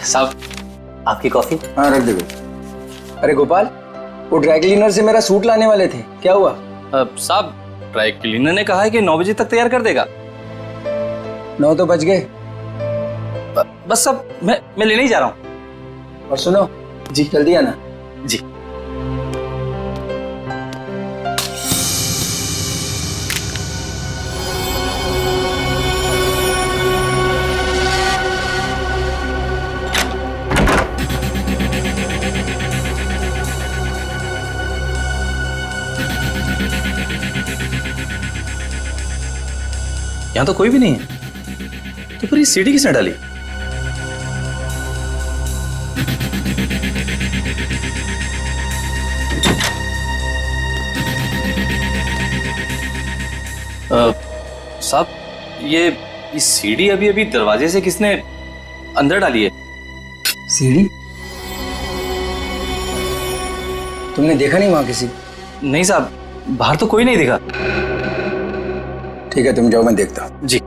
साहब आपकी कॉफी। हाँ रख दे। अरे गोपाल, वो ड्राई क्लीनर से मेरा सूट लाने वाले थे, क्या हुआ? साहब ड्राई क्लीनर ने कहा है कि 9 बजे तक तैयार कर देगा। 9 तो बज गए। बस अब मैं लेने ही जा रहा हूँ। और सुनो जी, जल्दी आना जी। यहाँ तो कोई भी नहीं है, तो फिर ये सीढ़ी किसने डाली? साहब ये सीढ़ी अभी अभी दरवाजे से किसने अंदर डाली है? सीढ़ी? तुमने देखा नहीं वहां किसी? नहीं साहब, बाहर तो कोई नहीं दिखा। ठीक है तुम जाओ, मैं देखता हूँ। जी।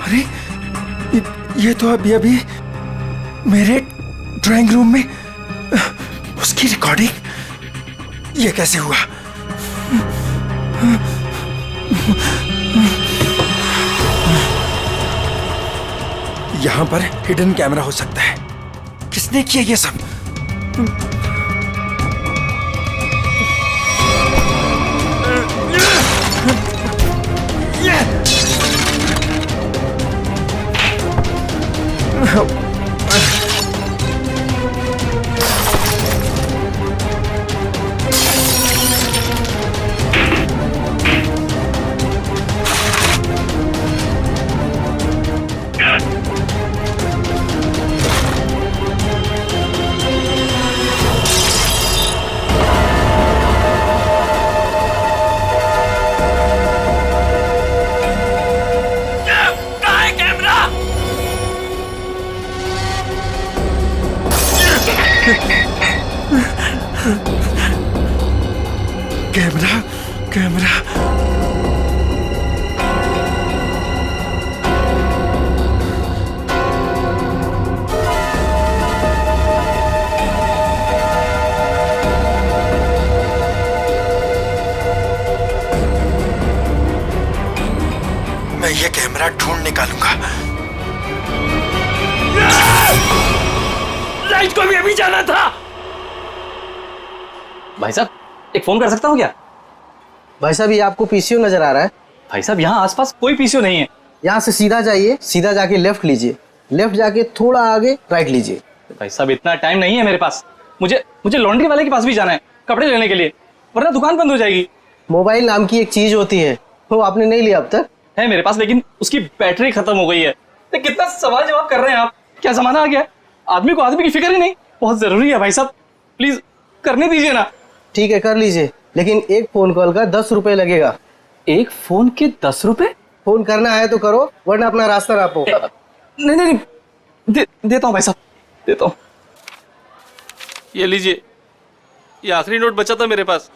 अरे ये तो अभी अभी मेरे ड्राइंग रूम में उसकी रिकॉर्डिंग, ये कैसे हुआ? यहां पर हिडन कैमरा हो सकता है। किसने किया ये सब? कैमरा कैमरा मैं ये कैमरा ढूंढ निकालूंगा। लाइट को भी अभी जाना था। भाई साहब एक फोन कर सकता हूँ क्या? भाई साहब ये आपको पीसीओ नजर आ रहा है? भाई साहब यहाँ आसपास कोई पीसीओ नहीं है। यहाँ से सीधा जाइए, सीधा जाके लेफ्ट लीजिए, लेफ्ट जाके थोड़ा आगे राइट लीजिए। भाई साहब इतना टाइम नहीं है मेरे पास। मुझे लॉन्ड्री वाले के पास भी जाना है कपड़े लेने के लिए, वरना दुकान बंद हो जाएगी। मोबाइल नाम की एक चीज होती है, वो आपने नहीं लिया अब तक? है मेरे पास, लेकिन उसकी बैटरी खत्म हो गई है। तो कितना सवाल जवाब कर रहे हैं आप? क्या जमाना आ गया, आदमी को आदमी की फिक्र ही नहीं। बहुत जरूरी है भाई साहब, प्लीज करने दीजिए ना। ठीक है कर लीजिए, लेकिन एक फोन कॉल का 10 रुपए लगेगा। एक फोन के 10 रुपए? फोन करना है तो करो, वरना अपना रास्ता नापो। नहीं देता हूँ भाई साहब, देता हूँ। ये लीजिए, ये आखिरी नोट बचा था मेरे पास।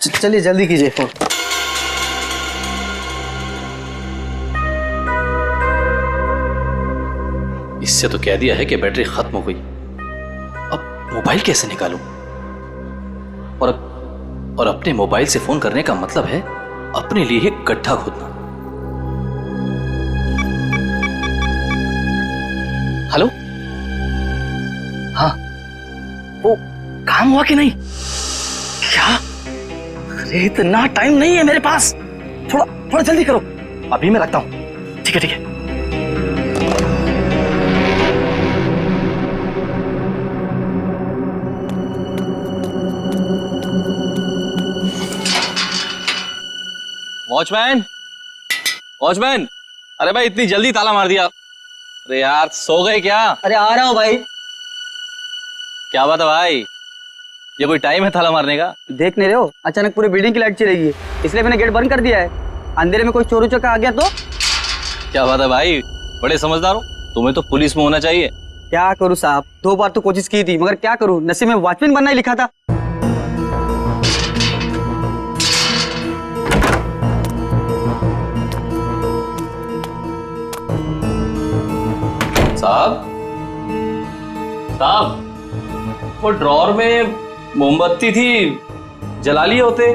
चलिए जल्दी कीजिए फोन। इससे तो कह दिया है कि बैटरी खत्म हो गई। अब मोबाइल कैसे निकालूं? और अपने मोबाइल से फोन करने का मतलब है अपने लिए एक गड्ढा खोदना। हेलो, हाँ, वो काम हुआ कि नहीं? क्या? अरे इतना टाइम नहीं है मेरे पास, थोड़ा जल्दी करो। अभी मैं रखता हूं। ठीक है। वॉचमैन, वॉचमैन, अरे भाई इतनी जल्दी ताला मार दिया। अरे यार सो गए क्या? अरे आ रहा हूँ भाई। क्या बात है भाई, ये कोई टाइम है ताला मारने का? देख नहीं रहे हो, अचानक पूरी बिल्डिंग की लाइट चली गई है, इसलिए मैंने गेट बंद कर दिया है। अंधेरे में कोई चोर उचक्का आ गया तो? क्या बात है भाई, बड़े समझदार हो। तुम्हें तो पुलिस में होना चाहिए। क्या करूँ साहब, 2 बार तो कोशिश की थी, मगर क्या करूँ, नसीब में वॉचमैन बनना ही लिखा था। साहब, साहब, वो ड्रॉर में मोमबत्ती थी, जला लिए होते।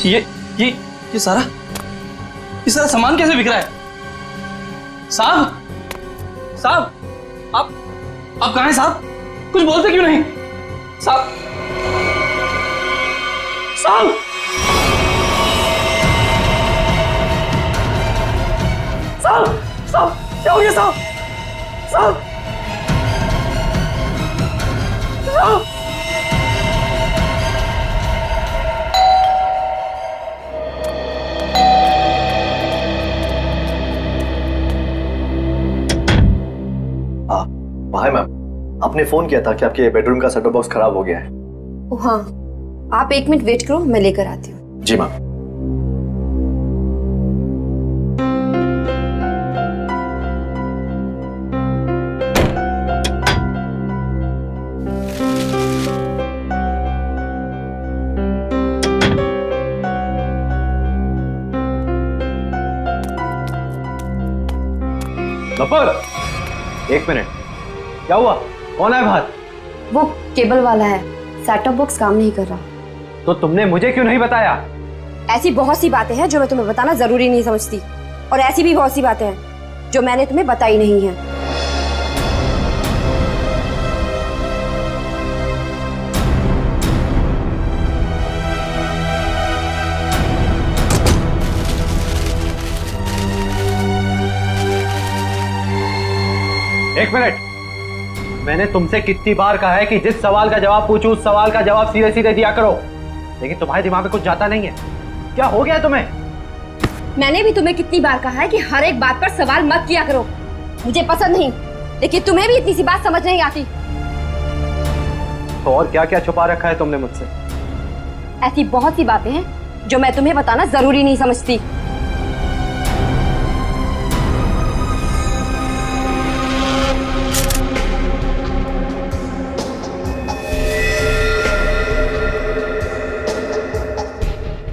ये सारा सामान कैसे बिक रहा है? साहब, साहब, आप कहाँ हैं साहब? कुछ बोलते क्यों नहीं? साहब, साहब, साहब, साहब, क्या हो गया साहब? साहब, साहब, हाय मैम, आपने फोन किया था कि आपके बेडरूम का सेटअप बॉक्स खराब हो गया है। ओह हाँ, आप 1 मिनट वेट करो, मैं लेकर आती हूँ। जी मैम। गफर, 1 मिनट, क्या हुआ? कौन है बाहर? वो केबल वाला है, सेटअप बॉक्स काम नहीं कर रहा। तो तुमने मुझे क्यों नहीं बताया? ऐसी बहुत सी बातें हैं जो मैं तुम्हें बताना जरूरी नहीं समझती, और ऐसी भी बहुत सी बातें हैं जो मैंने तुम्हें बताई नहीं है। एक मिनट, मैंने तुमसे कितनी बार कहा है कि जिस सवाल का जवाब पूछूं उस सवाल का जवाब सीधे सीधे दिया करो, लेकिन तुम्हारे दिमाग में कुछ जाता नहीं है। क्या हो गया तुम्हें? मैंने भी तुम्हें कितनी बार कहा है कि हर एक बात पर सवाल मत किया करो। मुझे पसंद नहीं, लेकिन तुम्हें भी इतनी सी बात समझ नहीं आती। तो और क्या क्या छुपा रखा है तुमने मुझसे? ऐसी बहुत सी बातें हैं जो मैं तुम्हें बताना जरूरी नहीं समझती।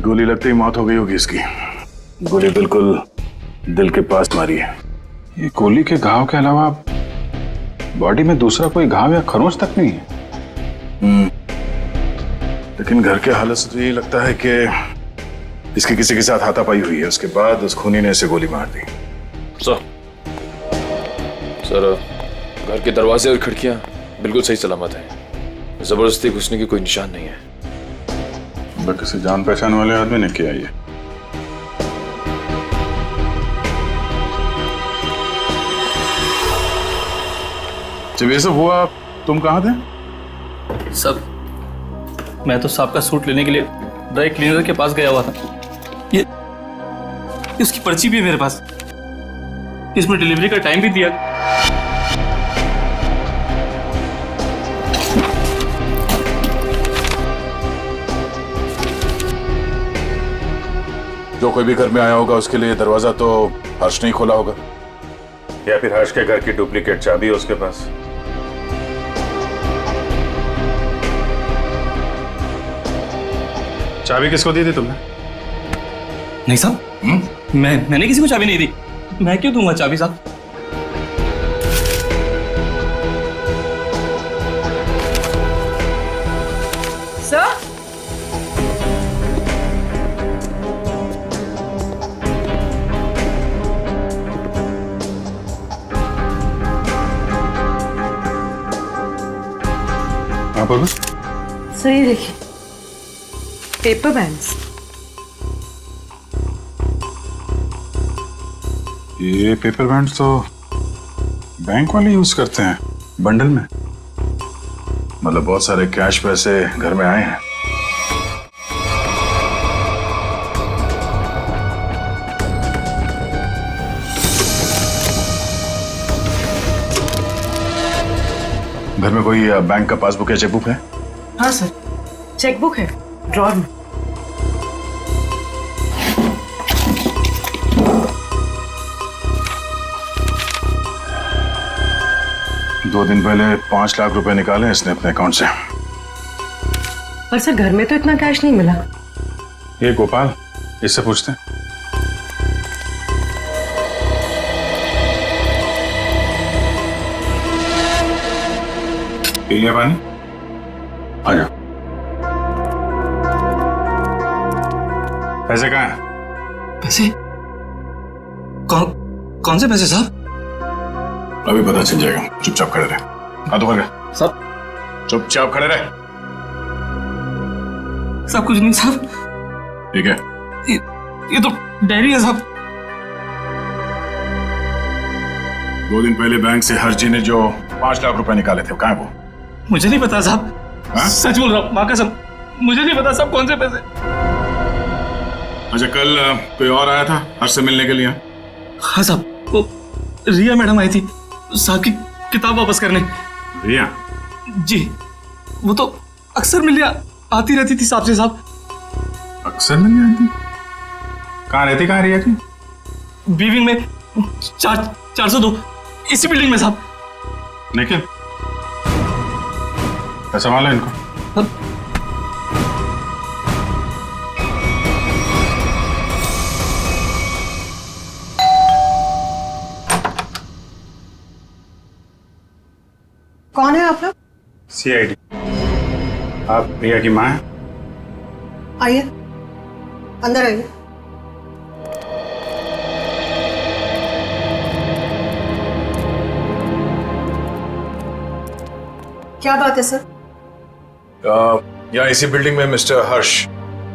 गोली लगते ही मौत हो गई होगी इसकी। गोली बिल्कुल दिल के पास मारी है। ये गोली के घाव के अलावा बॉडी में दूसरा कोई घाव या खरोंच तक नहीं है। लेकिन घर के हालत से तो यही लगता है कि इसकी किसी के साथ हाथापाई हुई है, उसके बाद उस खूनी ने इसे गोली मार दी। सर, घर के दरवाजे और खिड़कियां बिल्कुल सही सलामत हैं। जबरदस्ती घुसने की कोई निशान नहीं है। किसी जान पहचान वाले आदमी ने किया ये। जब ये सब हुआ तुम कहाँ थे? सब, मैं तो साहब का सूट लेने के लिए ड्राई क्लीनर के पास गया हुआ था। ये उसकी पर्ची भी है मेरे पास, इसमें डिलीवरी का टाइम भी दिया। जो कोई भी घर में आया होगा उसके लिए दरवाजा तो हर्ष नहीं खोला होगा, या फिर हर्ष के घर की डुप्लीकेट चाबी है उसके पास। चाबी किसको दी थी तुमने? नहीं साहब, मैंने किसी को चाबी नहीं दी। मैं क्यों दूंगा चाबी साहब? सर, हाँ बोलो। सही देखिए, पेपर बैंड्स। ये पेपर बैंड तो बैंक वाले यूज करते हैं। बंडल में? मतलब बहुत सारे कैश पैसे घर में आए हैं। घर में कोई बैंक का पासबुक या चेकबुक है? हाँ सर, चेकबुक है ड्रॉर में। दो दिन पहले 5 लाख रुपए निकाले इसने अपने अकाउंट से। पर सर घर में तो इतना कैश नहीं मिला। ये गोपाल, इससे पूछते हैं। पी लिया पानी? आ जाओ। पैसे कहाँ हैं? पैसे? कौन से पैसे साहब? अभी पता चल जाएगा, चुपचाप खड़े रहे। हाथ ऊपर कर। साहब, चुपचाप खड़े रहे। सब कुछ नहीं साहब। ठीक है। ये तो डायरी है साहब। 2 दिन पहले बैंक से हर्जी ने जो 5 लाख रुपए निकाले थे, कहाँ है वो? मुझे नहीं पता साहब। हाँ? सच बोल रहा हूँ, माँ कसम, मुझे नहीं पता साहब कौन से पैसे। अच्छा, कल कोई और आया था हर्ष से मिलने के लिए? हाँ साहब, वो रिया मैडम आई थी साहब की किताब वापस करने। रिया? जी, वो तो अक्सर मिलने आती रहती थी साहब से साहब। अक्सर मिलने आती? कहाँ रहती, कहाँ रिया की? बी विंग में 402, इसी बिल्डिंग में साहब। निखिल, संभालो इनको। कौन है आप लोग? CID। आप रिया की माँ हैं? आइए, अंदर आइए। क्या बात है सर? यहाँ इसी बिल्डिंग में मिस्टर हर्ष,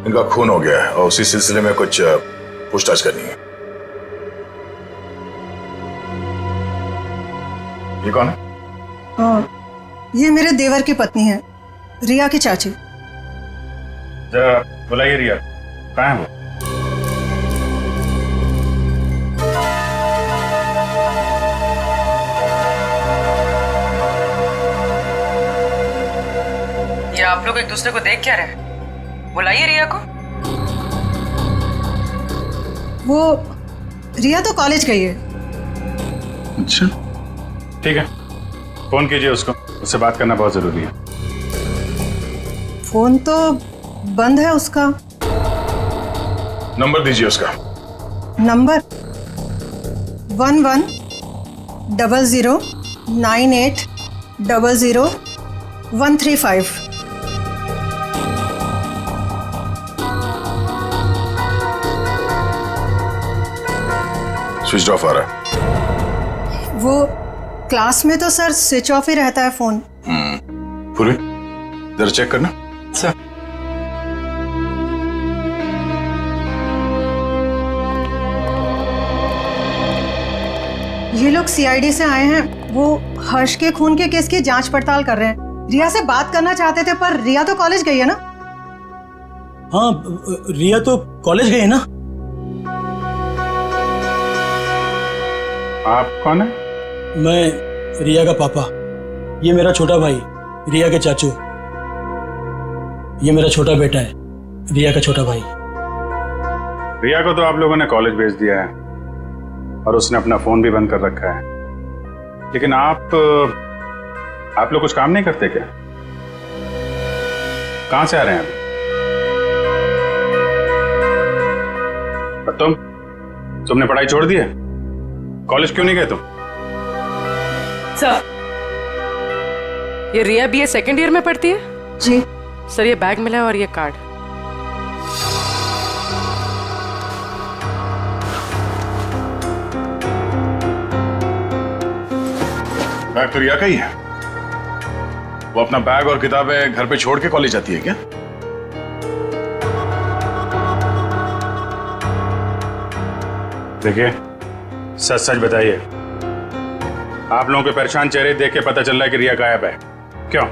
इनका खून हो गया है और उसी सिलसिले में कुछ पूछताछ करनी है। ये कौन है? ये मेरे देवर की पत्नी है, रिया की चाची। जरा बुलाइए रिया, कहाँ है वो? ये आप लोग एक दूसरे को देख क्या रहे हैं? बुलाइए रिया को। वो रिया तो कॉलेज गई है। अच्छा, ठीक है, फोन कीजिए उसको, उससे बात करना बहुत जरूरी है। फोन तो बंद है उसका। नंबर दीजिए उसका। नंबर 110098000135। स्विच ऑफ आ रहा है। वो क्लास में तो सर स्विच ऑफ ही रहता है फोन। पूरी जरा चेक करना। सर, ये लोग CID से आए हैं, वो हर्ष के खून के केस की जांच पड़ताल कर रहे हैं। रिया से बात करना चाहते थे, पर रिया तो कॉलेज गई है ना। हाँ, रिया तो कॉलेज गई है ना। आप कौन है? मैं रिया का पापा, ये मेरा छोटा भाई रिया के चाचू, ये मेरा छोटा बेटा है रिया का छोटा भाई। रिया को तो आप लोगों ने कॉलेज भेज दिया है और उसने अपना फोन भी बंद कर रखा है, लेकिन आप लोग कुछ काम नहीं करते क्या? कहां से आ रहे हैं अभी? और तुमने पढ़ाई छोड़ दी है? कॉलेज क्यों नहीं गए तुम? सर, ये रिया BA सेकेंड ईयर में पढ़ती है? जी सर, ये बैग मिला है और ये कार्ड। बैग तो रिया का ही है। वो अपना बैग और किताबें घर पे छोड़ के कॉलेज जाती है क्या? देखिए, सच सच बताइए, आप लोगों के परेशान चेहरे देख के पता चल रहा है कि रिया गायब है। क्यों?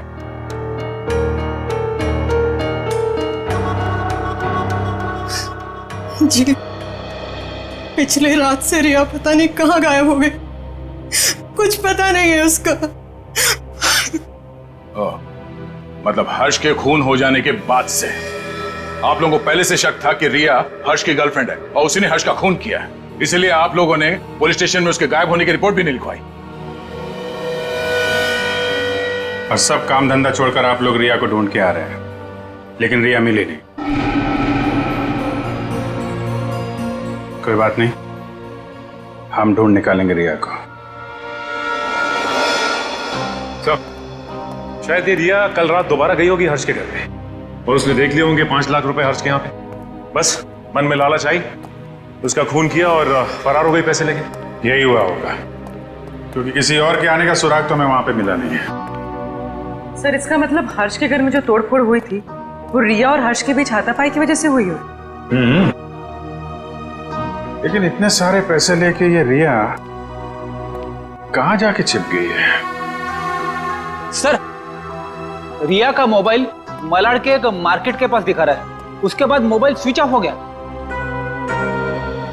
जी, पिछली रात से रिया पता नहीं कहाँ गायब हो गई। कुछ पता नहीं है उसका। मतलब हर्ष के खून हो जाने के बाद से आप लोगों को पहले से शक था कि रिया हर्ष की गर्लफ्रेंड है और उसी ने हर्ष का खून किया है, इसलिए आप लोगों ने पुलिस स्टेशन में उसके गायब होने की रिपोर्ट भी नहीं लिखवाई। और सब काम धंधा छोड़कर आप लोग रिया को ढूंढ के आ रहे हैं, लेकिन रिया मिली नहीं। कोई बात नहीं, हम ढूंढ निकालेंगे रिया को। शायद ये रिया कल रात दोबारा गई होगी हर्ष के घर पे और उसने देख लिए होंगे 5 लाख रुपए हर्ष के यहाँ पे। बस मन में लालच आई, उसका खून किया और फरार हो गई पैसे लेके। यही हुआ होगा, क्योंकि किसी और के आने का सुराग तो हमें वहां पे मिला नहीं है। सर इसका मतलब हर्ष के घर में जो तोड़फोड़ हुई थी वो रिया और हर्ष के बीच हाथापाई की वजह से हुई हो। लेकिन इतने सारे पैसे लेके ये रिया कहां जाके छिप गई है? सर, रिया का मोबाइल मलाड के एक मार्केट के पास दिखा रहा है। उसके बाद मोबाइल स्विच ऑफ हो गया।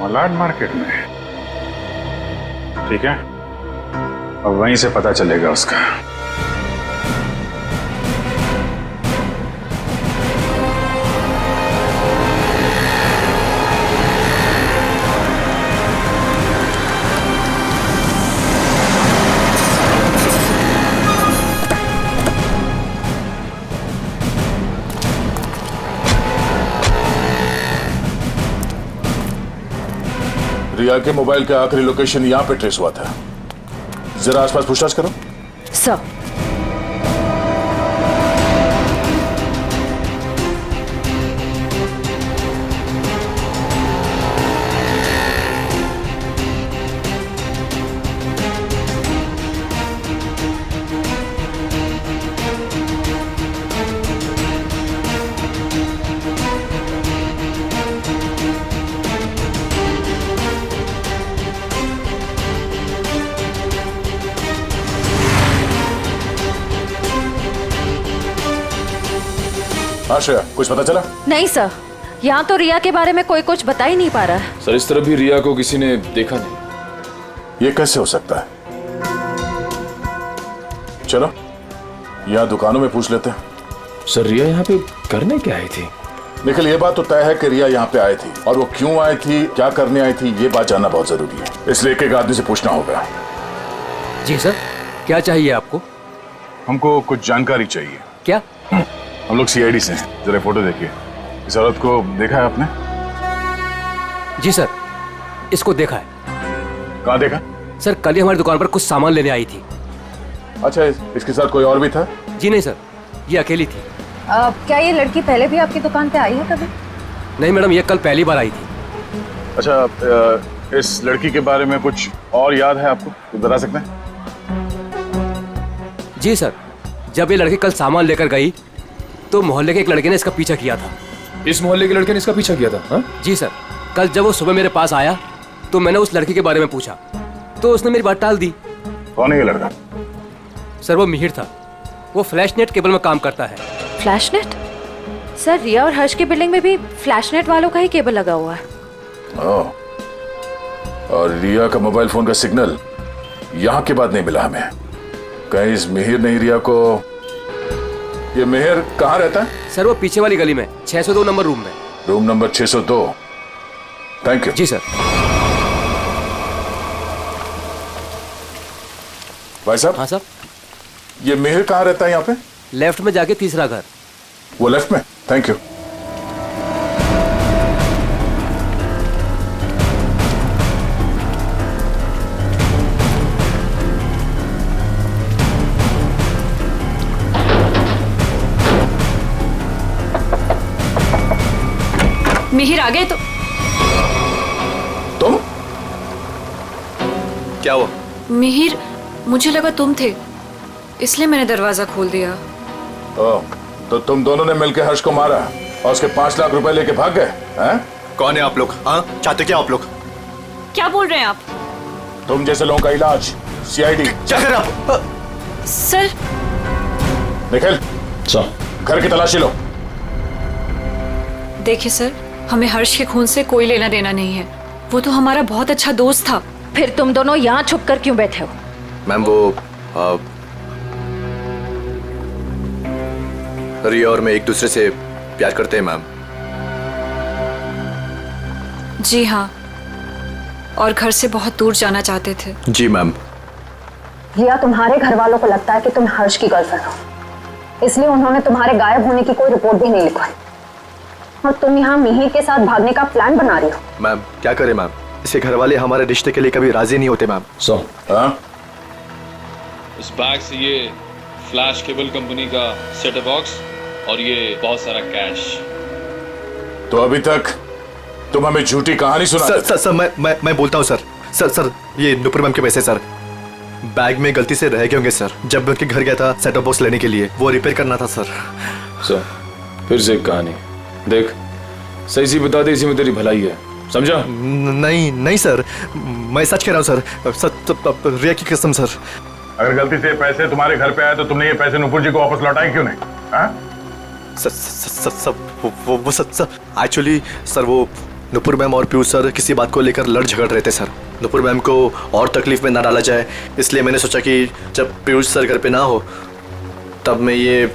मलाड मार्केट में? ठीक है, अब वहीं से पता चलेगा उसका। रिया के मोबाइल का आखिरी लोकेशन यहाँ पे ट्रेस हुआ था। जरा आसपास पूछताछ करो। सर, आश्रया, कुछ पता चला? नहीं सर, यहाँ तो रिया के बारे में कोई कुछ बता ही नहीं पा रहा है। सर इस तरफ भी रिया को किसी ने देखा नहीं। ये कैसे हो सकता है? चलो यहाँ दुकानों में पूछ लेते हैं। सर रिया यहाँ पे करने क्या आई थी? निखिल, ये बात तो तय है कि रिया यहाँ पे आई थी, और वो क्यों आई थी, क्या करने आई थी, ये बात जानना बहुत जरूरी है। इसलिए एक एक आदमी से पूछना होगा। जी सर, क्या चाहिए आपको? हमको कुछ जानकारी चाहिए। क्या? हम लोग सीआईडी से हैं। जरा फोटो देखिए। इस औरत को देखा है आपने? जी सर, इसको देखा है। कहाँ देखा? सर कल ही हमारी दुकान पर कुछ सामान लेने आई थी। अच्छा, इसके साथ कोई और भी था? जी नहीं सर, ये अकेली थी। क्या ये लड़की पहले भी आपकी दुकान पे आई है कभी? नहीं मैडम, ये कल पहली बार आई थी। अच्छा, इस लड़की के बारे में कुछ और याद है आपको? कुछ बता सकते हैं? जी सर, जब ये लड़की कल सामान लेकर गई तो मोहल्ले के एक लड़के ने इसका पीछा किया था। इस मोहल्ले के लड़के ने इसका पीछा किया था? हा? जी सर, कल जब वो सुबह मेरे पास आया तो मैंने उस लड़की के बारे में पूछा तो उसने मेरी बात टाल दी। कौन है ये लड़का? सर वो मिहिर था, वो फ्लैश नेट केबल में काम करता है। Flash net? सर रिया और हर्ष की बिल्डिंग में भी फ्लैश नेट वालों का ही केबल लगा हुआ है। और रिया का मोबाइल फोन का सिग्नल यहाँ के बाद नहीं मिला हमें। कहीं इस मिहिर ने रिया को... ये मिहिर कहाँ रहता है? सर वो पीछे वाली गली में 602 नंबर रूम में। Room number 602। Thank you. जी सर। भाई साहब। हाँ सर। ये मिहिर कहाँ रहता है यहाँ पे? लेफ्ट में जाके तीसरा घर। वो लेफ्ट में? Thank you. मिहिर आ गए तो? तुम? क्या हुआ? मिहिर, मुझे लगा तुम थे, इसलिए मैंने दरवाजा खोल दिया। तो तुम दोनों ने मिलकर हर्ष को मारा और उसके 5 लाख रुपए लेके भाग गए हैं? कौन है आप लोग? हाँ, चाहते क्या आप लोग? क्या बोल रहे हैं आप? तुम जैसे लोगों का इलाज सीआईडी। क्या कर रहे आप? सर। निखिल, घर की तलाशी लो। देखिए सर, हमें हर्ष के खून से कोई लेना देना नहीं है। वो तो हमारा बहुत अच्छा दोस्त था। फिर तुम दोनों यहाँ छुप कर क्यों बैठे हो? मैम वो रिया और मैं एक दूसरे से प्यार करते हैं मैम। जी हाँ, और घर से बहुत दूर जाना चाहते थे। जी मैम। रिया, तुम्हारे घर वालों को लगता है कि तुम हर्ष की गर्लफ्रेंड हो, इसलिए उन्होंने तुम्हारे गायब होने की कोई रिपोर्ट भी नहीं लिखवाई और तुम यहाँ मिहिर के साथ भागने का प्लान बना रही हो। मैम क्या करें मैम, इसके घर वाले हमारे रिश्ते के लिए कभी राजी नहीं होते मैम। इस बैग से ये फ्लैश केबल कंपनी का सेटअप बॉक्स और ये बहुत सारा कैश। तो अभी तक तुम हमें झूठी कहानी सुना। सर मैं बोलता हूँ सर, ये नुपुर मैम के पैसे सर बैग में गलती से रह गए होंगे सर। जब मैं उनके घर गया था सेटअप बॉक्स लेने के लिए, वो रिपेयर करना था सर। फिर से एक कहानी देख, सही सी बता दे, इसी में तेरी भलाई है, समझा? नहीं सर, मैं सच कह रहा हूँ सर, रिया की कसम सर। अगर गलती से पैसे तुम्हारे घर पे आए तो तुमने ये पैसे नुपुर जी को वापस लौटाए क्यों नहीं? एक्चुअली सर वो नुपुर मैम और पीयूष सर किसी बात को लेकर लड़ झगड़ रहे थे सर। नुपुर मैम को और तकलीफ में ना डाला जाए, इसलिए मैंने सोचा कि जब पीयूष सर घर पे ना हो तब मैं ये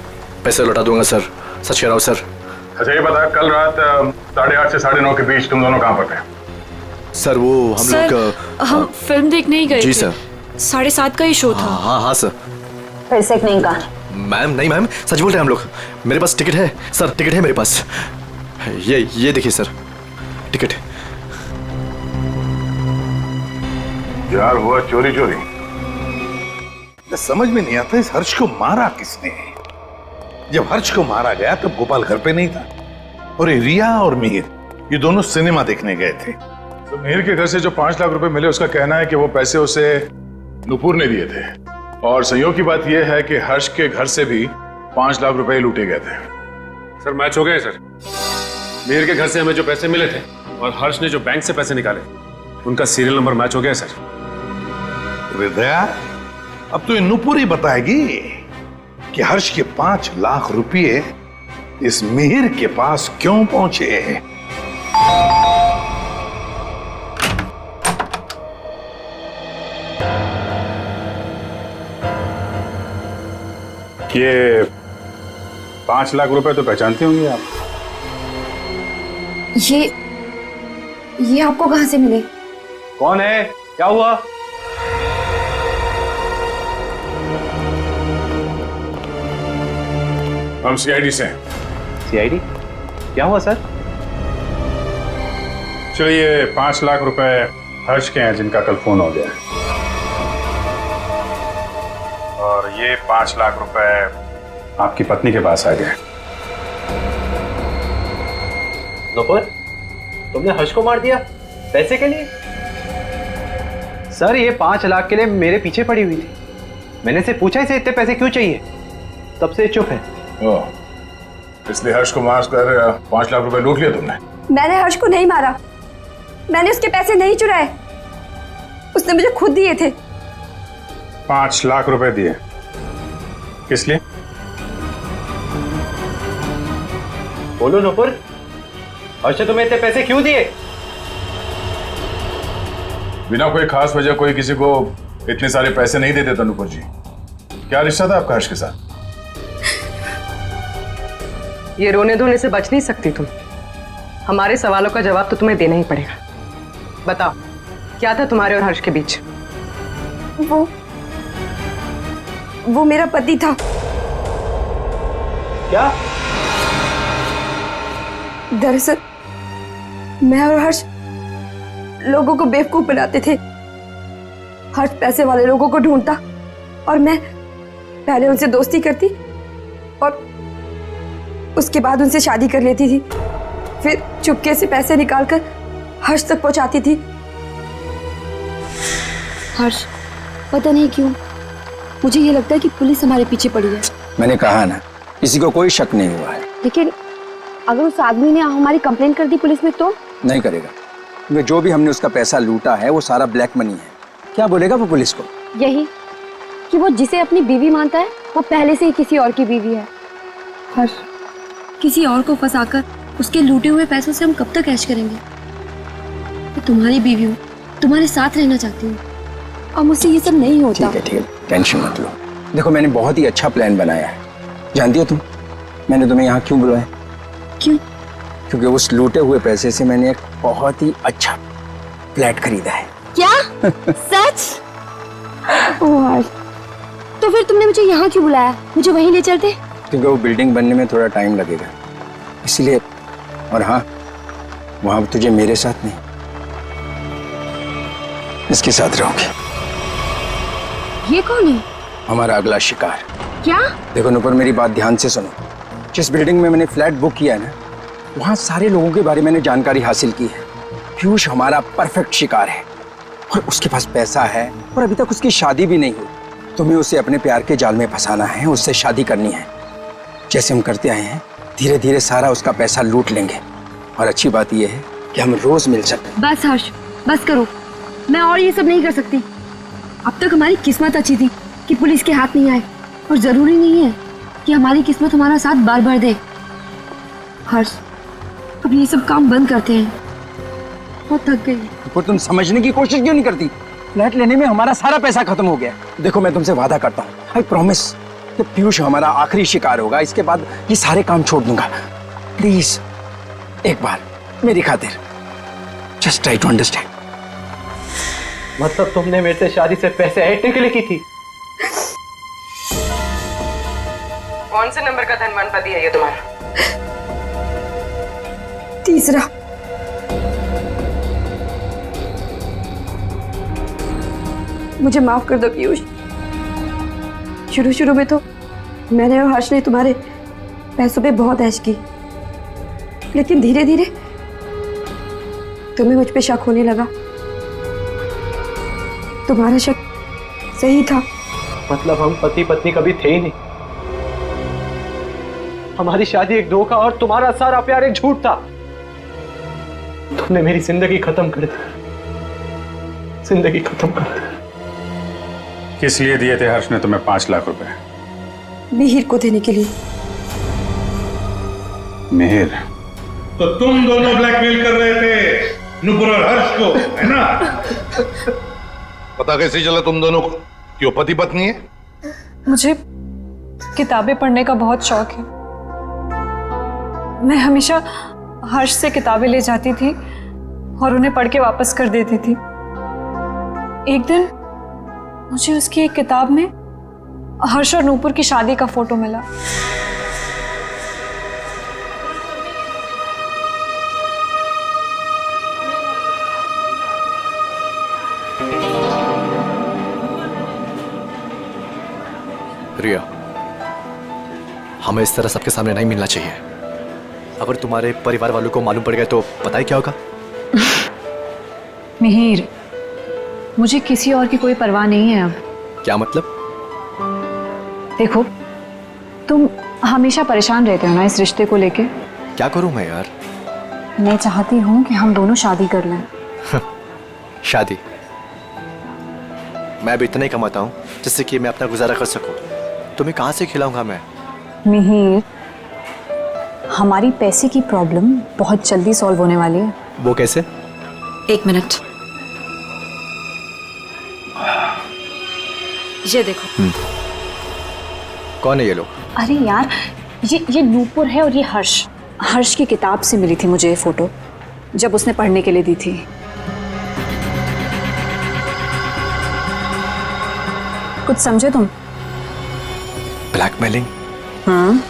पैसे लौटा दूंगा सर। सच कह रहा हूँ सर। अच्छा ये बता, कल रात 8:30 से 9:30 के बीच तुम दोनों कहाँ पर थे? सर वो हम लोग हम फिल्म देखने ही गए थे। जी सर। 7:30 का ही शो था। हाँ सर। फिर से एक नई कहानी। मैम नहीं मैम, सच बोल रहे हैं हम लोग। मेरे पास टिकट है सर, टिकट है मेरे पास। ये देखिए सर, टिकट। यार हुआ चोरी। समझ में नहीं आता इस हर्ष को मारा किसने। जब हर्ष को मारा गया तब गोपाल घर पे नहीं था और ये रिया और मिहिर ये दोनों सिनेमा देखने गए थे। तो मिहिर के घर से जो 5 लाख रुपए मिले, उसका कहना है कि वो पैसे उसे नुपुर ने दिए थे। और संयोग की बात यह है कि हर्ष के घर से भी 5 लाख रुपए लूटे गए थे। सर मैच हो गए सर। मिहिर के घर से हमें जो पैसे मिले थे और हर्ष ने जो बैंक से पैसे निकाले, उनका सीरियल नंबर मैच हो गया सर। हृदया, अब तो ये नुपुर ही बताएगी कि हर्ष के 5 लाख रुपए इस मिहिर के पास क्यों पहुंचे। ये 5 लाख रुपए तो पहचानते होंगे आप। ये आपको कहां से मिले? कौन है, क्या हुआ? हम सीआईडी से हैं। सीआईडी? क्या हुआ सर? चलिए 5 लाख रुपए हर्ष के हैं जिनका कल फोन हो गया, और ये 5 लाख रुपए आपकी पत्नी के पास आ गए। नुपुर, तुमने हर्ष को मार दिया पैसे के लिए? सर ये 5 लाख के लिए मेरे पीछे पड़ी हुई थी। मैंने से पूछा इसे इतने पैसे क्यों चाहिए, तब से चुप है। इसलिए हर्ष को मारकर 5 लाख रुपए लूट लिया तुमने? मैंने हर्ष को नहीं मारा, मैंने उसके पैसे नहीं चुराए, उसने मुझे खुद दिए थे। 5 लाख रुपए दिए किस लिए? बोलो नुपुर, हर्ष ने तुम्हें इतने पैसे क्यों दिए? बिना कोई खास वजह कोई किसी को इतने सारे पैसे नहीं देते था नुपुर जी। क्या रिश्ता था आपका हर्ष के साथ? ये रोने धोने से बच नहीं सकती तुम। हमारे सवालों का जवाब तो तुम्हें देना ही पड़ेगा। बताओ, क्या था तुम्हारे और हर्ष के बीच? वो मेरा पति था। क्या? दरअसल मैं और हर्ष लोगों को बेवकूफ बनाते थे। हर्ष पैसे वाले लोगों को ढूंढता और मैं पहले उनसे दोस्ती करती और उसके बाद उनसे शादी कर लेती थी। फिर चुपके से पैसे निकालकर हर्ष तक पहुंचाती थी। हर्ष, पता नहीं क्यों मुझे ये लगता है कि पुलिस हमारे पीछे पड़ी है। मैंने कहा ना, किसी को कोई शक नहीं हुआ है। लेकिन अगर उस आदमी ने हमारी कंप्लेंट कर दी पुलिस में तो? नहीं करेगा, क्योंकि जो भी हमने उसका पैसा लूटा है वो सारा ब्लैक मनी है। क्या बोलेगा वो पुलिस को? यही कि वो जिसे अपनी बीवी मानता है वो पहले से ही किसी और की बीवी है। हर्ष, किसी और को फंसाकर उसके लूटे हुए पैसों से हम कब तक ऐश करेंगे? मैं तुम्हारी बीवी हूँ, तुम्हारे साथ रहना चाहती हूँ और मुझसे ये सब नहीं होता। ठीक है, टेंशन मत लो। देखो, मैंने बहुत ही अच्छा प्लान बनाया है। जानती हो तुम, मैंने तुम्हें यहाँ क्यों बुलाया? क्यों? क्योंकि उस लूटे हुए पैसे से मैंने एक बहुत ही अच्छा फ्लैट खरीदा है। क्या? सच? ओह हर्ष, तो फिर तुमने मुझे यहाँ क्यों बुलाया? मुझे वहीं ले चलते। क्योंकि वो बिल्डिंग बनने में थोड़ा टाइम लगेगा, इसलिए। और हाँ, वहां तुझे मेरे साथ नहीं, इसके साथ रहोगे। ये कौन है? हमारा अगला शिकार। क्या? देखो नुपुर, मेरी बात ध्यान से सुनो। जिस बिल्डिंग में मैंने फ्लैट बुक किया है ना, वहां सारे लोगों के बारे में मैंने जानकारी हासिल की है। पीयूष हमारा परफेक्ट शिकार है और उसके पास पैसा है और अभी तक उसकी शादी भी नहीं हुई। तुम्हें उसे अपने प्यार के जाल में फंसाना है, उससे शादी करनी है। जैसे हम करते आए हैं, धीरे धीरे सारा उसका पैसा लूट लेंगे। और अच्छी बात यह है कि हम रोज मिल सकते हैं। बस हर्ष, बस करो। मैं और ये सब नहीं कर सकती। अब तक हमारी किस्मत अच्छी थी कि पुलिस के हाथ नहीं आए, और जरूरी नहीं है कि हमारी किस्मत हमारा साथ बार बार दे। हर्ष, अब ये सब काम बंद करते हैं। बहुत थक गई। तो तुम समझने की कोशिश क्यों नहीं करती? फ्लैट लेने में हमारा सारा पैसा खत्म हो गया। देखो, मैं तुमसे वादा करता हूँ, आई प्रॉमिस, कि पीयूष हमारा आखिरी शिकार होगा। इसके बाद ये सारे काम छोड़ दूंगा। प्लीज एक बार मेरी खातिर जस्ट ट्राई टू अंडरस्टैंड। मतलब तुमने मेरे से शादी से पैसे ऐंठने के लिए की थी? कौन से नंबर का धनवान पति है ये तुम्हारा? तीसरा। मुझे माफ कर दो पीयूष। शुरू शुरू में तो मैंने और हर्ष ने तुम्हारे पैसों पे बहुत ऐश की, लेकिन धीरे धीरे तुम्हें मुझ पे शक होने लगा। तुम्हारा शक सही था। मतलब हम पति पत्नी कभी थे ही नहीं। हमारी शादी एक धोखा और तुम्हारा सारा प्यार एक झूठ था। तुमने मेरी जिंदगी खत्म कर दी, जिंदगी खत्म कर दी। किस लिए दिए थे हर्ष ने तुम्हें 5 लाख रुपए? मिहिर को देने के लिए। मिहिर? तो तुम दोनों ब्लैकमेल कर रहे थे नुपुर और हर्ष को, है ना? पता कैसे चला तुम दोनों को कि वो पति पत्नी है? मुझे किताबें पढ़ने का बहुत शौक है। मैं हमेशा हर्ष से किताबें ले जाती थी और उन्हें पढ़ के वापस कर देती थी। एक दिन मुझे उसकी एक किताब में हर्ष और नूपुर की शादी का फोटो मिला। रिया, हमें इस तरह सबके सामने नहीं मिलना चाहिए। अगर तुम्हारे परिवार वालों को मालूम पड़ गया तो पता है क्या होगा? मिहिर, मुझे किसी और की कोई परवाह नहीं है अब। क्या मतलब? देखो, तुम हमेशा परेशान रहते हो ना इस रिश्ते को लेके। क्या करूं मैं यार? मैं चाहती हूँ कि हम दोनों शादी कर लें। शादी? मैं भी इतना ही कमाता हूँ जिससे कि मैं अपना गुजारा कर सकूं। तुम्हें कहाँ से खिलाऊंगा मैं? मिहिर, हमारी पैसे की प्रॉब्लम बहुत जल्दी सॉल्व होने वाली है। वो कैसे? एक मिनट, ये देखो। कौन है ये लोग? अरे यार, ये नूपुर है और ये हर्ष। हर्ष की किताब से मिली थी मुझे ये फोटो, जब उसने पढ़ने के लिए दी थी। कुछ समझे तुम? ब्लैकमेलिंग? हाँ।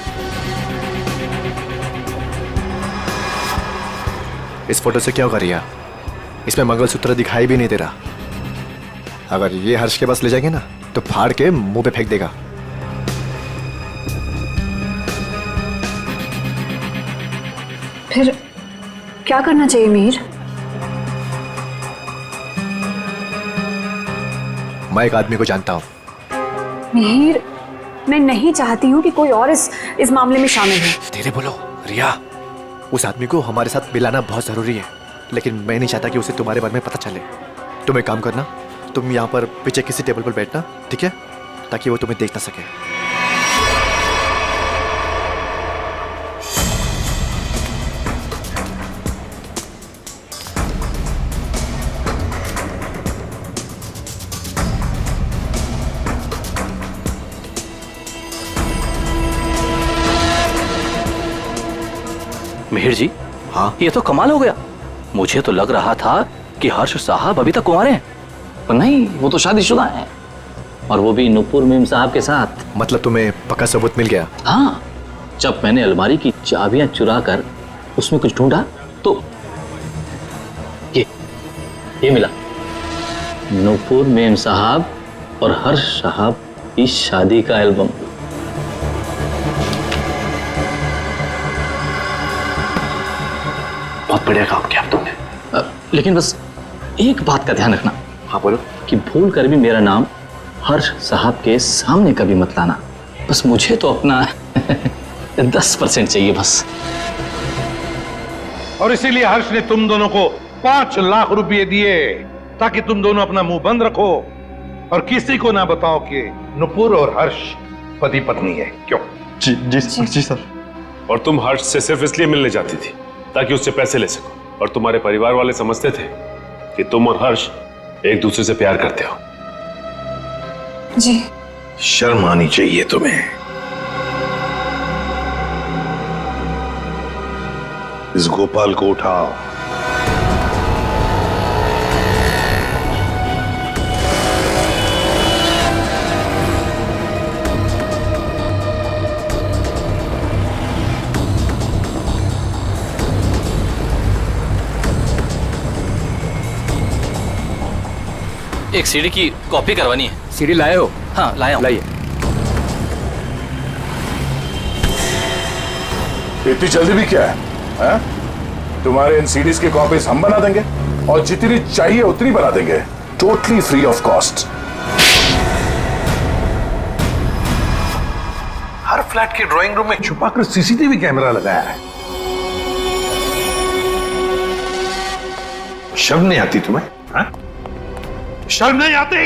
इस फोटो से क्या होगा रिया? इसमें मंगलसूत्र दिखाई भी नहीं दे रहा। अगर ये हर्ष के पास ले जाएंगे ना तो फाड़ के मुंह पे फेंक देगा। फिर क्या करना चाहिए मिहिर? मैं एक आदमी को जानता हूँ। मिहिर, मैं नहीं चाहती हूँ कि कोई और इस मामले में शामिल हो। धीरे बोलो रिया। उस आदमी को हमारे साथ मिलाना बहुत जरूरी है, लेकिन मैं नहीं चाहता कि उसे तुम्हारे बारे में पता चले। तुम एक काम करना, तुम यहाँ पर पीछे किसी टेबल पर बैठना, ठीक है, ताकि वो तुम्हें देख ना सके। मिहिर जी, हाँ, ये तो कमाल हो गया। मुझे तो लग रहा था कि हर्ष साहब अभी तक कुंवारे हैं, पर नहीं, वो तो शादीशुदा हैं, और वो भी नुपुर मीम साहब के साथ। मतलब तुम्हें पक्का सबूत मिल गया? हाँ, जब मैंने अलमारी की चाबियां चुरा कर उसमें कुछ ढूंढा तो ये मिला, नुपुर मीम साहब और हर्ष साहब की शादी का एल्बम। बहुत बढ़िया काम किया तुमने, लेकिन बस एक बात का ध्यान रखना। हाँ बोलो। कि भूल कर भी मेरा नाम हर्ष साहब के सामने कभी मत लाना। बस मुझे तो अपना 10% चाहिए बस। और इसीलिए हर्ष ने तुम दोनों को 5 लाख रुपए दिए ताकि तुम दोनों अपना मुंह बंद रखो और किसी को ना बताओ कि नुपुर और हर्ष पति पत्नी है। क्यों? जी जी जी सर। और तुम हर्ष से सिर्फ इसलिए मिलने जाती थी ताकि उससे पैसे ले सको, और तुम्हारे परिवार वाले समझते थे कि तुम और हर्ष एक दूसरे से प्यार करते हो। जी। शर्म आनी चाहिए तुम्हें। इस गोपाल को उठाओ। एक सीडी की कॉपी करवानी है। सीडी लाए हो? हाँ लाया हूं। लाइए। इतनी जल्दी भी क्या है? तुम्हारे इन सीडीज की कॉपीज हम बना देंगे और जितनी चाहिए उतनी बना देंगे, totally free of cost. Her flat के ड्राइंग रूम में छुपाकर सीसीटीवी कैमरा लगाया है। शर्म नहीं आती तुम्हें? हा? शर्म नहीं आती?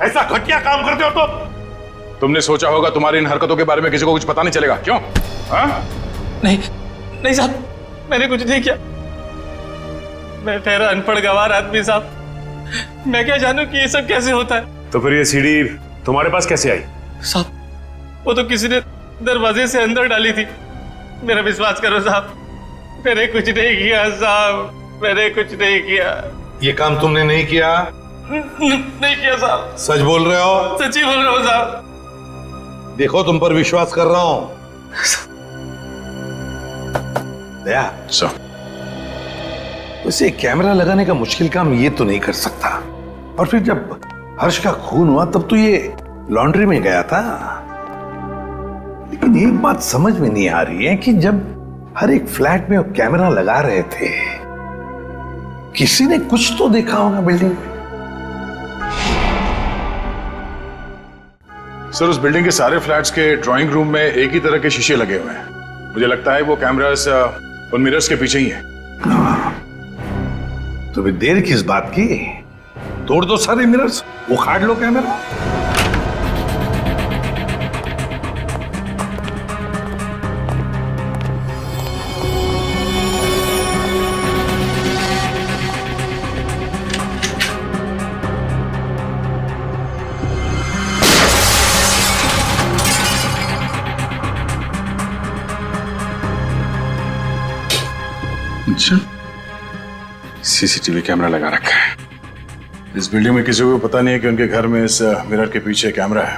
ऐसा घटिया काम करते हो तुम? तुमने सोचा होगा तुम्हारी इन हरकतों के बारे में किसी को कुछ पता नहीं चलेगा, क्यों? हाँ? नहीं साहब, मैंने कुछ नहीं किया। मैं ठहरा अनपढ़ गंवार आदमी साहब। मैं क्या जानूं कि ये सब कैसे होता है। तो फिर ये सीडी तुम्हारे पास कैसे आई? साहब, वो तो किसी ने दरवाजे से अंदर डाली थी। मेरा विश्वास करो साहब, मैंने कुछ नहीं किया साहब, मैंने कुछ नहीं किया। ये काम तुमने नहीं किया? नहीं किया साहब। सच बोल रहे हो? सच्ची बोल रहा हूँ साहब। देखो तुम पर विश्वास कर रहा हूं। दया, उसे कैमरा लगाने का मुश्किल काम ये तो नहीं कर सकता। और फिर जब हर्ष का खून हुआ तब तो ये लॉन्ड्री में गया था। लेकिन एक बात समझ में नहीं आ रही है कि जब हर एक फ्लैट में वो कैमरा लगा रहे थे, किसी ने कुछ तो देखा होगा बिल्डिंग में। सर, उस बिल्डिंग के सारे फ्लैट्स के ड्राइंग रूम में एक ही तरह के शीशे लगे हुए हैं। मुझे लगता है वो कैमरास उन मिरर्स के पीछे ही है। तो फिर देर किस बात की? तोड़ दो सारे मिरर्स, उखाड़ लो कैमरा। अच्छा, सीसीटीवी कैमरा लगा रखा है इस बिल्डिंग में। किसी को पता नहीं है कि उनके घर में इस मिरर के पीछे कैमरा है।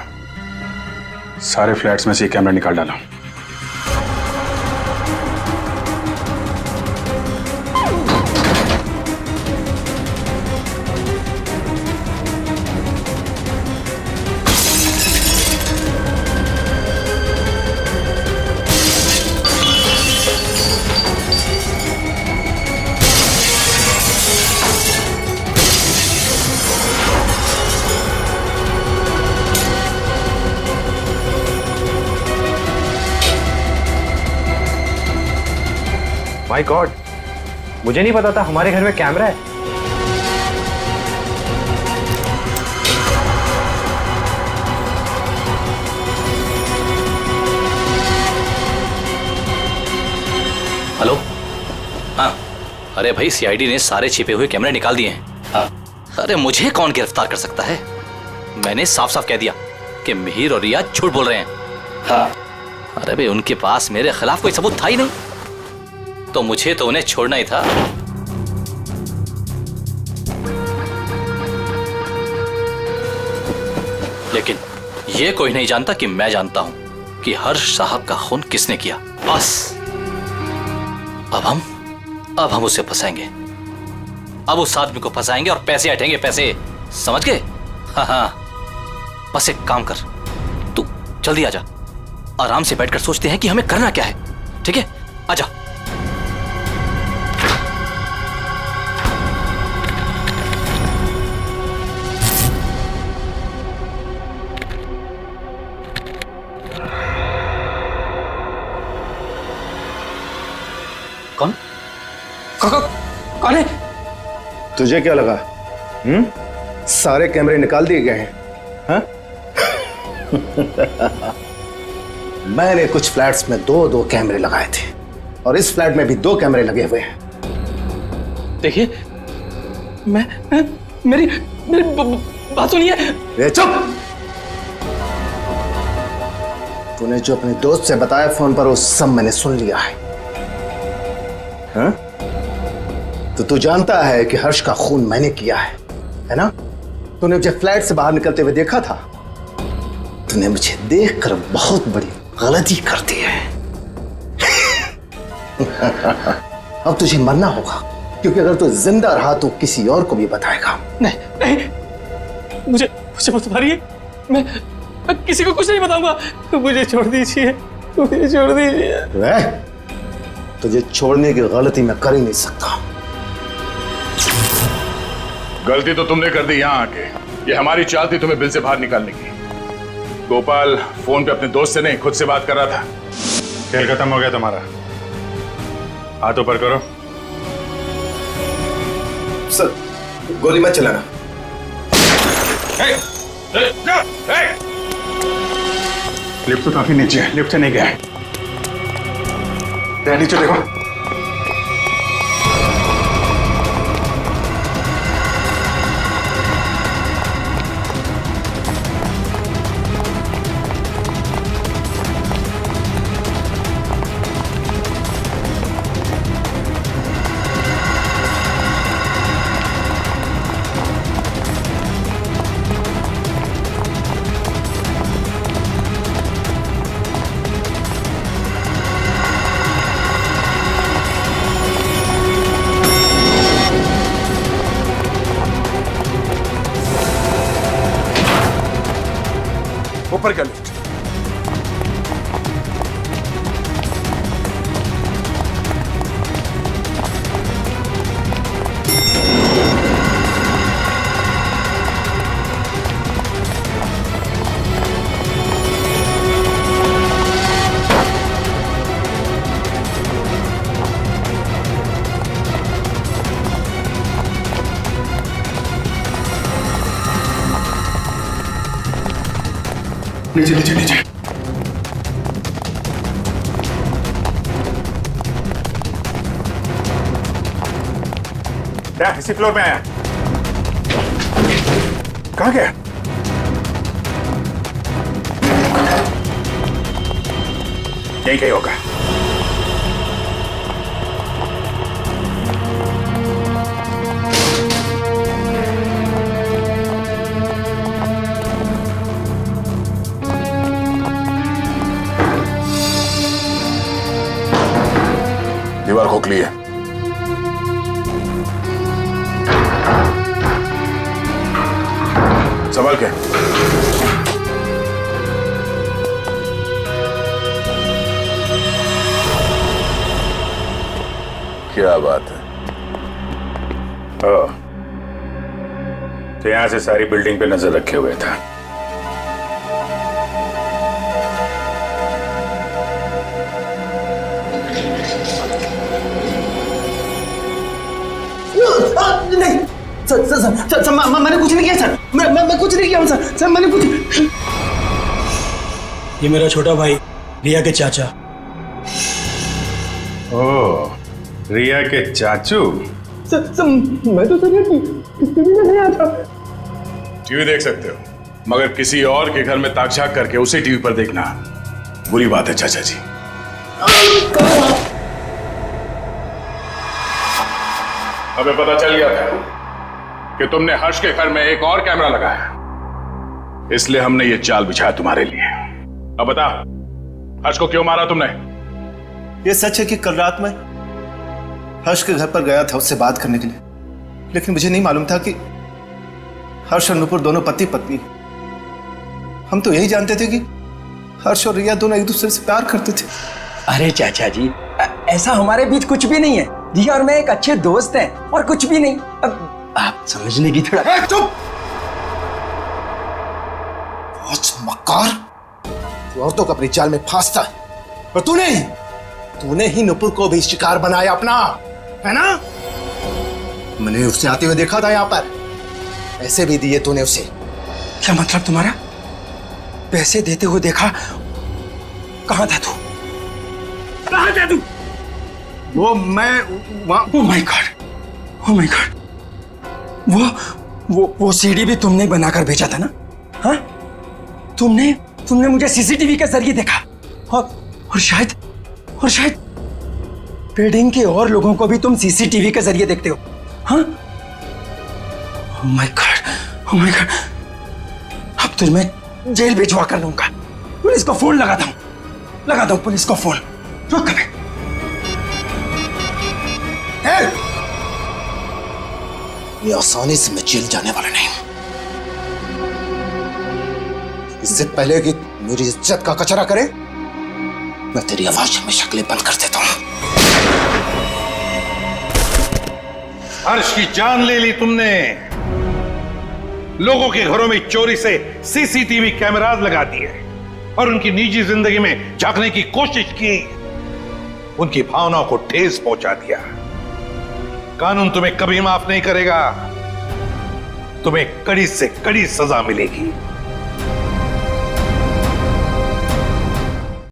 सारे फ्लैट्स में से ये कैमरा निकाल डाला। माय गॉड, मुझे नहीं पता था हमारे घर में कैमरा है। हेलो। हाँ, अरे भाई सीआईडी ने सारे छिपे हुए कैमरे निकाल दिए हैं। हाँ। अरे मुझे कौन गिरफ्तार कर सकता है? मैंने साफ साफ कह दिया कि मिहिर और रिया झूठ बोल रहे हैं। हाँ। अरे भाई उनके पास मेरे खिलाफ कोई सबूत था ही नहीं, तो मुझे तो उन्हें छोड़ना ही था। लेकिन ये कोई नहीं जानता कि मैं जानता हूं कि हर्ष साहब का खून किसने किया। बस अब हम उसे फंसाएंगे। अब उस आदमी को फंसाएंगे और पैसे हटेंगे, पैसे, समझ गए? हाँ हाँ, बस एक काम कर, तू जल्दी आजा, आराम से बैठकर सोचते हैं कि हमें करना क्या है। ठीक है, आजा। कौन कौन है? तुझे क्या लगा? सारे कैमरे निकाल दिए गए हैं? हाँ? मैंने कुछ फ्लैट्स में दो कैमरे लगाए थे और इस फ्लैट में भी 2 कैमरे लगे हुए हैं। देखिए, मेरी बात सुनिए। चुप! तूने जो अपने दोस्त से बताया फोन पर वो सब मैंने सुन लिया है। हाँ? तो तू जानता है कि हर्ष का खून मैंने किया है ना? तूने मुझे फ्लैट से बाहर निकलते हुए देखा था। तूने मुझे देखकर बहुत बड़ी गलती कर दी है। अब तुझे मरना होगा, क्योंकि अगर तू जिंदा रहा तो किसी और को भी बताएगा। नहीं, मुझे मत मारिए। मैं किसी को कुछ नहीं बताऊंगा। मुझे छोड़ दीजिए, मुझे छोड़ दीजिए। तुझे छोड़ने की गलती मैं कर ही नहीं सकता। गलती तो तुमने कर दी यहाँ आके। ये हमारी चाल थी तुम्हें बिल से बाहर निकालने की। गोपाल फोन पे अपने दोस्त से नहीं, खुद से बात कर रहा था। खेल खत्म हो गया तुम्हारा। हाथ ऊपर करो। सर, गोली मत चलाना। लिफ्ट तो काफी नीचे है, लिफ्ट से नहीं गया है। नीचे देखो। ऊपर क्या लिफ्ट? नीचे नीचे नीचे। क्या इसी फ्लोर में आया? कहाँ गया? यहीं कहीं होगा। दीवार खोखली है। संभाल के। क्या बात है? तो यहां से सारी बिल्डिंग पे नजर रखे हुए था। नहीं सर, मैंने कुछ नहीं किया सर। मैं कुछ नहीं किया सर, मैंने कुछ। ये मेरा छोटा भाई रिया के चाचा। ओ, रिया के चाचू। मैं तो सर टीवी में नहीं आता। टीवी देख सकते हो, मगर किसी और के घर में ताक-झाक करके उसे टीवी पर देखना बुरी बात है चाचा जी। हमें पता चल गया था कि तुमने हर्ष के घर में एक और कैमरा लगाया, इसलिए हमने ये चाल बिछाया तुम्हारे लिए। अब बता, हर्ष को क्यों मारा तुमने? ये सच है कि कल रात में हर्ष के घर पर गया था उससे बात करने के लिए, लेकिन मुझे नहीं मालूम था कि हर्ष और नुपुर दोनों पति पत्नी। हम तो यही जानते थे कि हर्ष और रिया दोनों एक दूसरे से प्यार करते थे। अरे चाचा जी, ऐसा हमारे बीच कुछ भी नहीं है। रिया और मैं एक अच्छे दोस्त हैं और कुछ भी नहीं। अब आप समझने की थोड़ा। चुप! मक्कार, तू औरतों को अपनी चाल में फांसता है, और तूने ही नुपुर को भी शिकार बनाया अपना, है ना? मैंने उससे आते हुए देखा था यहाँ पर, पैसे भी दिए तूने उसे। क्या मतलब तुम्हारा? पैसे देते हुए देखा? कहां था तू? कहां था तू? वो मैं वहां। Oh my God, oh my God. वो सीडी भी तुमने बनाकर भेजा था ना? हाँ, तुमने मुझे सीसीटीवी के जरिए देखा, और शायद बिल्डिंग के और लोगों को भी तुम सीसीटीवी के जरिए देखते हो। हाँ? Oh my God, oh my God. अब तो मैं जेल भिजवा कर लूंगा। पुलिस को फोन लगा दो पुलिस को फोन। रुक कभी। ये आसानी से मैं जेल जाने वाला नहीं। इससे पहले कि मेरी इज्जत का कचरा करे, मैं तेरी आवाज में शक्लें बंद कर देता हूं। हर्ष की जान ले ली तुमने। लोगों के घरों में चोरी से सीसीटीवी कैमरास लगा दिए और उनकी निजी जिंदगी में झांकने की कोशिश की। उनकी भावनाओं को ठेस पहुंचा दिया। कानून तुम्हें कभी माफ नहीं करेगा। तुम्हें कड़ी से कड़ी सजा मिलेगी।